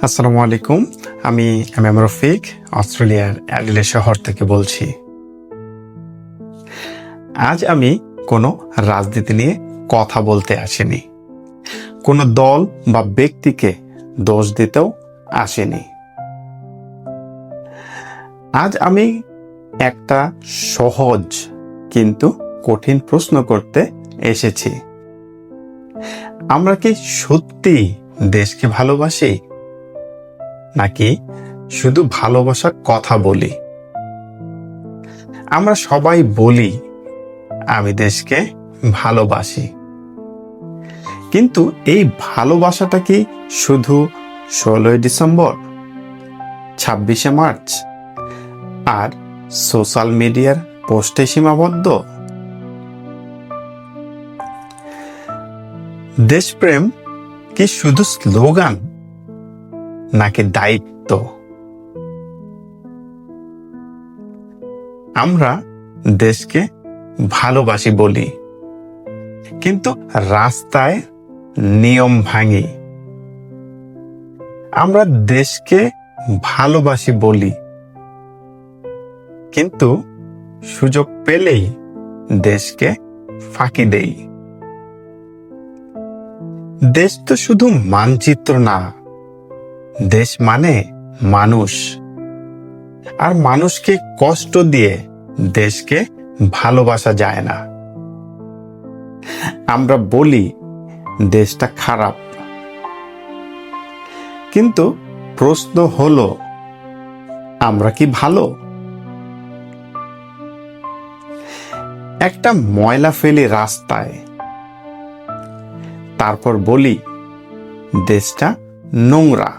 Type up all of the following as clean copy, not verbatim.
আসসালামু আলাইকুম। আমি এম রফিক অস্ট্রেলিয়ার অ্যাডিলেড শহর থেকে বলছি। আজ আমি কোনো রাজনীতি নিয়ে কথা বলতে আসিনি, কোনো দল বা ব্যক্তিকে দোষ দিতেও আসিনি। আজ আমি একটা সহজ কিন্তু কঠিন প্রশ্ন করতে এসেছি। আমরা কি সত্যি দেশকে ভালোবাসি, নাকি শুধু ভালোবাসার কথা বলি? আমরা সবাই বলি আমি দেশকে ভালোবাসি, কিন্তু এই ভালোবাসাটা কি শুধু 16ই ডিসেম্বর, 26শে মার্চ আর সোশ্যাল মিডিয়ার পোস্টে সীমাবদ্ধ? দেশপ্রেম কি শুধু স্লোগান, নাকি দায়িত্ব? আমরা দেশকে ভালোবাসি বলি, কিন্তু রাস্তায় নিয়ম ভাঙি। আমরা দেশকে ভালোবাসি বলি, কিন্তু সুযোগ পেলেই দেশকে ফাঁকি দেই। দেশ তো শুধু মানচিত্র না, দেশ মানে মানুষ, আর মানুষকে কষ্ট দিয়ে দেশকে ভালোবাসা যায় না। আমরা বলি দেশটা খারাপ, কিন্তু প্রশ্ন হলো আমরা কি ভালো? একটা ময়লা ফেলি রাস্তায়, তারপর বলি দেশটা নোংরা।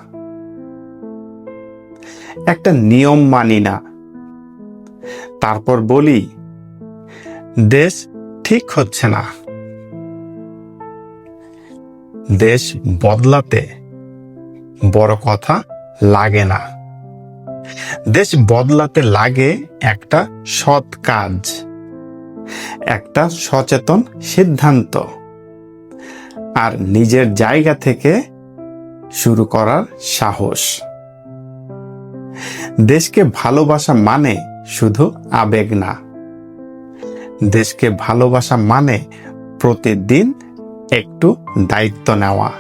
একটা নিয়ম মানি না, তারপর বলি দেশ ঠিক হচ্ছে না। দেশ বদলাতে বড় কথা লাগে না, দেশ বদলাতে লাগে একটা সৎ কাজ, একটা সচেতন সিদ্ধান্ত, আর নিজের জায়গা থেকে শুরু করার সাহস। দেশকে ভালোবাসা মানে শুধু আবেগ না, দেশকে ভালোবাসা মানে প্রতিদিন একটু দায়িত্ব নেওয়া।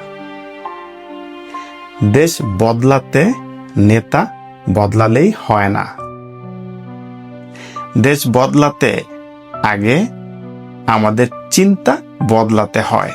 দেশ বদলাতে নেতা বদলালেই হয় না, দেশ বদলাতে আগে আমাদের চিন্তা বদলাতে হয়।